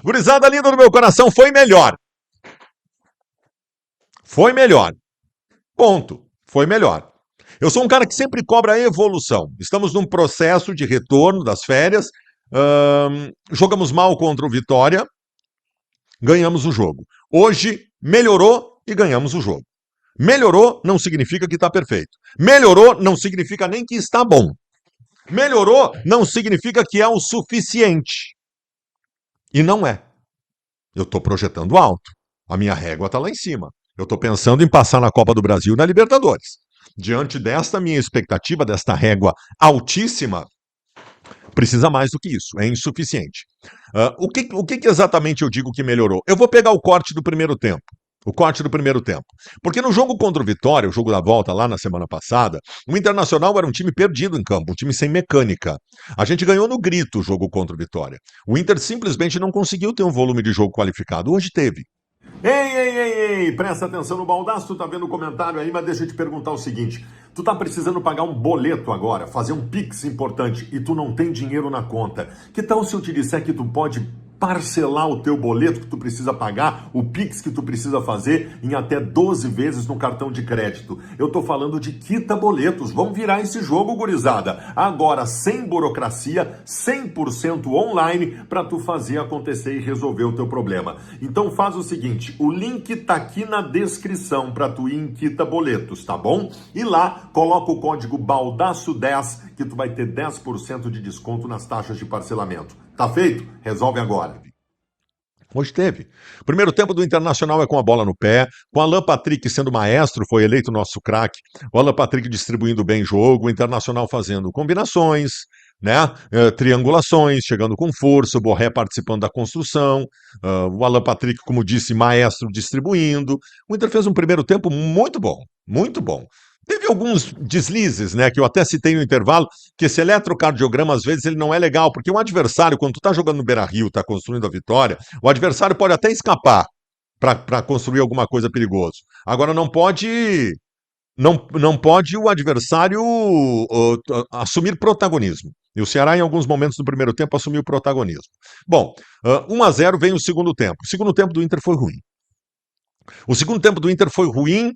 Gurizada linda do meu coração, foi melhor. Foi melhor. Ponto. Foi melhor. Eu sou um cara que sempre cobra a evolução. Estamos num processo de retorno das férias. Jogamos mal contra o Vitória, ganhamos o jogo. Hoje melhorou e ganhamos o jogo. Melhorou não significa que está perfeito. Melhorou não significa nem que está bom. Melhorou não significa que é o suficiente. E não é. Eu estou projetando alto. A minha régua está lá em cima. Eu estou pensando em passar na Copa do Brasil e na Libertadores. Diante desta minha expectativa, desta régua altíssima, precisa mais do que isso. É insuficiente. O que exatamente eu digo que melhorou? Eu vou pegar o corte do primeiro tempo. O corte do primeiro tempo. Porque no jogo contra o Vitória, o jogo da volta lá na semana passada, o Internacional era um time perdido em campo, um time sem mecânica. A gente ganhou no grito o jogo contra o Vitória. O Inter simplesmente não conseguiu ter um volume de jogo qualificado. Hoje teve. Ei, presta atenção no Baldasso, tu tá vendo o comentário aí, mas deixa eu te perguntar o seguinte, tu tá precisando pagar um boleto agora, fazer um Pix importante e tu não tem dinheiro na conta. Que tal se eu te disser que tu pode parcelar o teu boleto que tu precisa pagar, o Pix que tu precisa fazer em até 12 vezes no cartão de crédito? Eu tô falando de Quita Boletos, vamos virar esse jogo, gurizada. Agora, sem burocracia, 100% online, para tu fazer acontecer e resolver o teu problema. Então faz o seguinte, o link tá aqui na descrição para tu ir em Quita Boletos, tá bom? E lá, coloca o código BALDAÇO10 que tu vai ter 10% de desconto nas taxas de parcelamento. Tá feito? Resolve agora. Hoje teve. Primeiro tempo do Internacional é com a bola no pé, com o Alan Patrick sendo maestro, foi eleito nosso craque, o Alan Patrick distribuindo bem jogo, o Internacional fazendo combinações, né? Triangulações, chegando com força, o Borré participando da construção, o Alan Patrick, como disse, maestro distribuindo. O Inter fez um primeiro tempo muito bom, muito bom. Teve alguns deslizes, né, que eu até citei no intervalo, que esse eletrocardiograma, às vezes, ele não é legal, porque o adversário, quando tu tá jogando no Beira-Rio, tá construindo a vitória, o adversário pode até escapar para construir alguma coisa perigosa. Agora, não pode o adversário assumir protagonismo. E o Ceará, em alguns momentos do primeiro tempo, assumiu protagonismo. Bom, 1-0 vem o segundo tempo. O segundo tempo do Inter foi ruim. O segundo tempo do Inter foi ruim,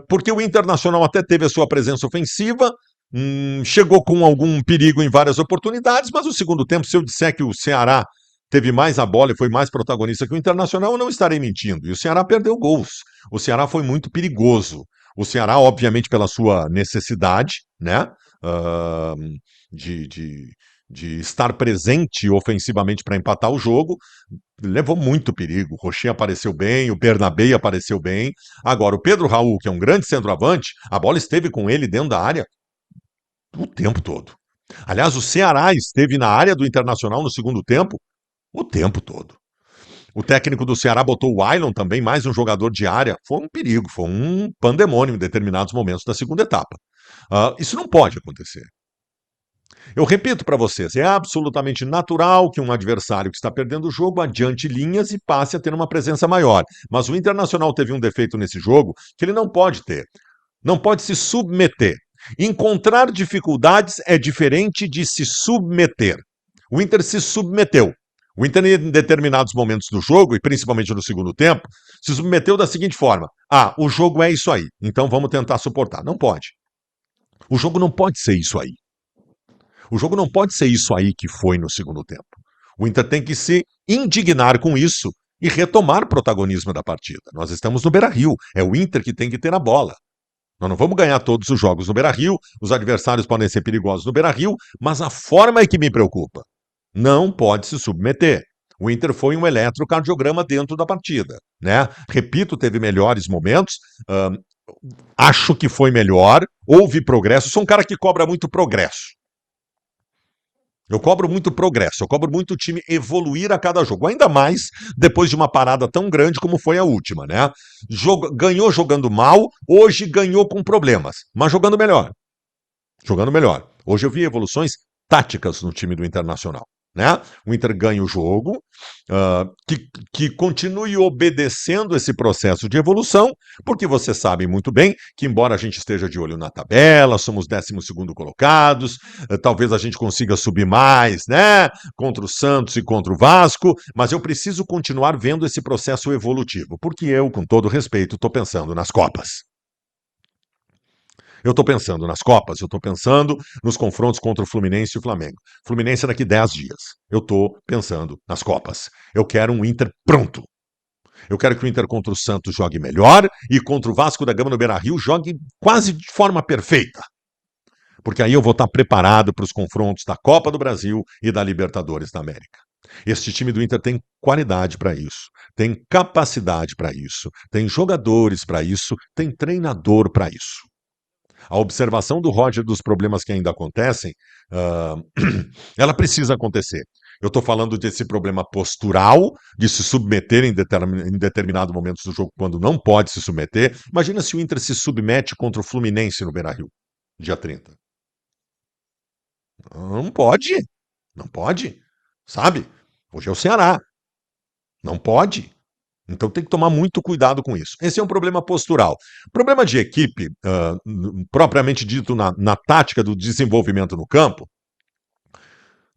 porque o Internacional até teve a sua presença ofensiva, chegou com algum perigo em várias oportunidades, mas o segundo tempo, se eu disser que o Ceará teve mais a bola e foi mais protagonista que o Internacional, eu não estarei mentindo. E o Ceará perdeu gols. O Ceará foi muito perigoso. O Ceará, obviamente, pela sua necessidade, né? De estar presente ofensivamente para empatar o jogo, levou muito perigo. O Rocher apareceu bem, o Bernabé apareceu bem. Agora, o Pedro Raul, que é um grande centroavante, a bola esteve com ele dentro da área o tempo todo. Aliás, o Ceará esteve na área do Internacional no segundo tempo o tempo todo. O técnico do Ceará botou o Ailon também, mais um jogador de área. Foi um perigo, foi um pandemônio em determinados momentos da segunda etapa. Isso não pode acontecer. Eu repito para vocês, é absolutamente natural que um adversário que está perdendo o jogo adiante linhas e passe a ter uma presença maior. Mas o Internacional teve um defeito nesse jogo que ele não pode ter. Não pode se submeter. Encontrar dificuldades é diferente de se submeter. O Inter se submeteu. O Inter, em determinados momentos do jogo, e principalmente no segundo tempo, se submeteu da seguinte forma: o jogo é isso aí, então vamos tentar suportar. Não pode. O jogo não pode ser isso aí. O jogo não pode ser isso aí que foi no segundo tempo. O Inter tem que se indignar com isso e retomar o protagonismo da partida. Nós estamos no Beira-Rio, é o Inter que tem que ter a bola. Nós não vamos ganhar todos os jogos no Beira-Rio, os adversários podem ser perigosos no Beira-Rio, mas a forma é que me preocupa. Não pode se submeter. O Inter foi um eletrocardiograma dentro da partida, né? Repito, teve melhores momentos, acho que foi melhor, houve progresso, sou um cara que cobra muito progresso. Eu cobro muito progresso, eu cobro muito o time evoluir a cada jogo, ainda mais depois de uma parada tão grande como foi a última, né? Ganhou jogando mal, hoje ganhou com problemas, mas jogando melhor. Jogando melhor. Hoje eu vi evoluções táticas no time do Internacional. né? O Inter ganha o jogo, que continue obedecendo esse processo de evolução, porque vocês sabem muito bem que, embora a gente esteja de olho na tabela, somos 12º colocados, talvez a gente consiga subir mais, né? Contra o Santos e contra o Vasco, mas eu preciso continuar vendo esse processo evolutivo, porque eu, com todo respeito, estou pensando nas Copas. Eu estou pensando nas Copas, eu estou pensando nos confrontos contra o Fluminense e o Flamengo. Fluminense é daqui 10 dias. Eu estou pensando nas Copas. Eu quero um Inter pronto. Eu quero que o Inter contra o Santos jogue melhor e contra o Vasco da Gama no Beira-Rio jogue quase de forma perfeita. Porque aí eu vou estar preparado para os confrontos da Copa do Brasil e da Libertadores da América. Este time do Inter tem qualidade para isso, tem capacidade para isso, tem jogadores para isso, tem treinador para isso. A observação do Roger dos problemas que ainda acontecem, ela precisa acontecer. Eu estou falando desse problema postural, de se submeter em determinados momentos do jogo quando não pode se submeter. Imagina se o Inter se submete contra o Fluminense no Beira-Rio, dia 30. Não pode, não pode, sabe? Hoje é o Ceará, não pode. Então tem que tomar muito cuidado com isso. Esse é um problema postural. Problema de equipe, propriamente dito na tática do desenvolvimento no campo,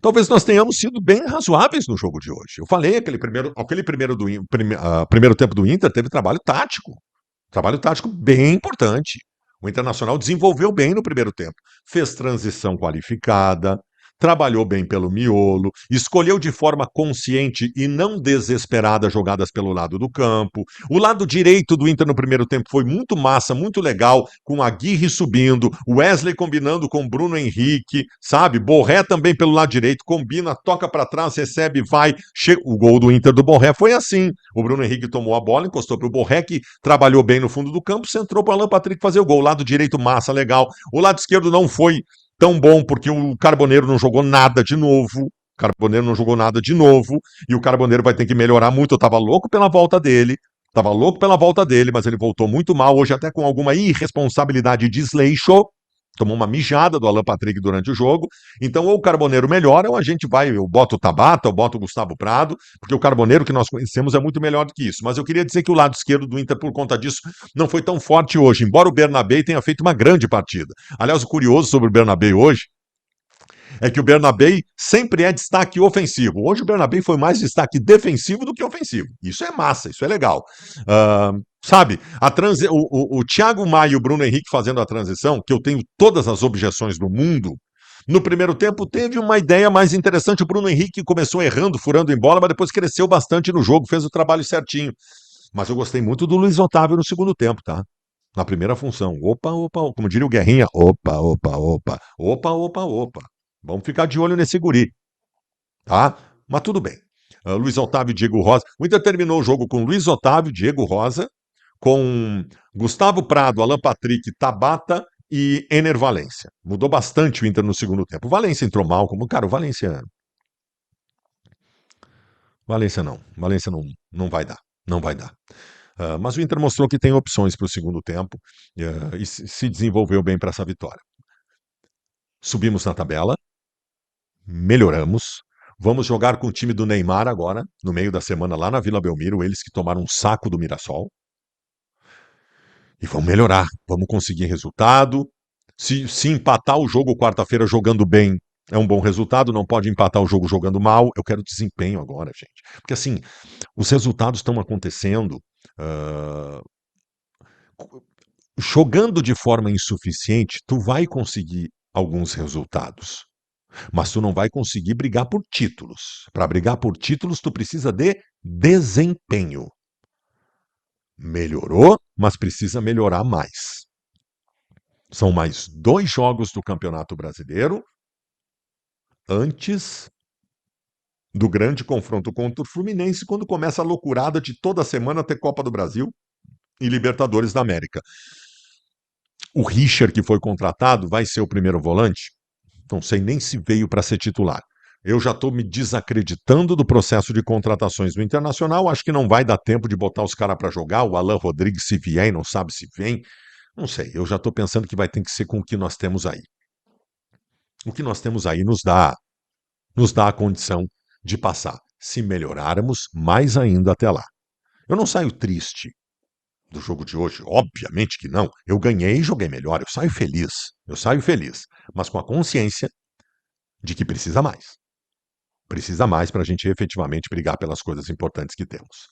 talvez nós tenhamos sido bem razoáveis no jogo de hoje. Eu falei, primeiro tempo do Inter teve trabalho tático bem importante. O Internacional desenvolveu bem no primeiro tempo, fez transição qualificada, trabalhou bem pelo miolo, escolheu de forma consciente e não desesperada jogadas pelo lado do campo. O lado direito do Inter no primeiro tempo foi muito massa, muito legal, com a Aguirre subindo, Wesley combinando com Bruno Henrique, sabe? Borré também pelo lado direito, combina, toca para trás, recebe, vai. O gol do Inter do Borré foi assim. O Bruno Henrique tomou a bola, encostou para o Borré, que trabalhou bem no fundo do campo, centrou para o Alan Patrick fazer o gol. O lado direito, massa, legal. O lado esquerdo não foi tão bom, porque o Carboneiro não jogou nada de novo. O Carboneiro não jogou nada de novo. E o Carboneiro vai ter que melhorar muito. Eu tava louco pela volta dele. Tava louco pela volta dele, mas ele voltou muito mal. Hoje até com alguma irresponsabilidade de desleixo. Tomou uma mijada do Alan Patrick durante o jogo. Então, ou o Carboneiro melhora, ou a gente vai, eu boto o Tabata, eu boto o Gustavo Prado, porque o Carboneiro que nós conhecemos é muito melhor do que isso. Mas eu queria dizer que o lado esquerdo do Inter, por conta disso, não foi tão forte hoje, embora o Bernabé tenha feito uma grande partida. Aliás, o curioso sobre o Bernabé hoje é que o Bernabé sempre é destaque ofensivo. Hoje o Bernabé foi mais destaque defensivo do que ofensivo. Isso é massa, isso é legal. Sabe, o Thiago Maia e o Bruno Henrique fazendo a transição, que eu tenho todas as objeções do mundo, no primeiro tempo teve uma ideia mais interessante. O Bruno Henrique começou errando, furando em bola, mas depois cresceu bastante no jogo, fez o trabalho certinho. Mas eu gostei muito do Luiz Otávio no segundo tempo, tá? Na primeira função. Opa, opa, como diria o Guerrinha, opa, opa, opa, opa, opa, opa. Vamos ficar de olho nesse guri, tá? Mas tudo bem. Luiz Otávio e Diego Rosa. O Inter terminou o jogo com Luiz Otávio, Diego Rosa, com Gustavo Prado, Alan Patrick, Tabata e Ener Valência. Mudou bastante o Inter no segundo tempo. O Valência entrou mal, como, cara, o Valência. Valência não vai dar. Não vai dar. Mas o Inter mostrou que tem opções para o segundo tempo e se desenvolveu bem para essa vitória. Subimos na tabela, melhoramos. Vamos jogar com o time do Neymar agora, no meio da semana, lá na Vila Belmiro, eles que tomaram um saco do Mirassol. E vamos melhorar, vamos conseguir resultado. Se empatar o jogo quarta-feira jogando bem, é um bom resultado. Não pode empatar o jogo jogando mal. Eu quero desempenho agora, gente. Porque assim, os resultados estão acontecendo jogando de forma insuficiente, tu vai conseguir alguns resultados. Mas tu não vai conseguir brigar por títulos. Para brigar por títulos, tu precisa de desempenho. Melhorou, mas precisa melhorar mais. São mais 2 jogos do Campeonato Brasileiro antes do grande confronto contra o Fluminense, quando começa a loucurada de toda semana ter Copa do Brasil e Libertadores da América. O Richard, que foi contratado, vai ser o primeiro volante? Não sei nem se veio para ser titular. Eu já estou me desacreditando do processo de contratações do Internacional. Acho que não vai dar tempo de botar os caras para jogar. O Alan Rodrigues, se vier, não sabe se vem. Não sei. Eu já estou pensando que vai ter que ser com o que nós temos aí. O que nós temos aí nos dá nos dá a condição de passar. Se melhorarmos, mais ainda até lá. Eu não saio triste do jogo de hoje, obviamente que não. Eu ganhei e joguei melhor, eu saio feliz. Eu saio feliz, mas com a consciência de que precisa mais. Precisa mais para a gente efetivamente brigar pelas coisas importantes que temos.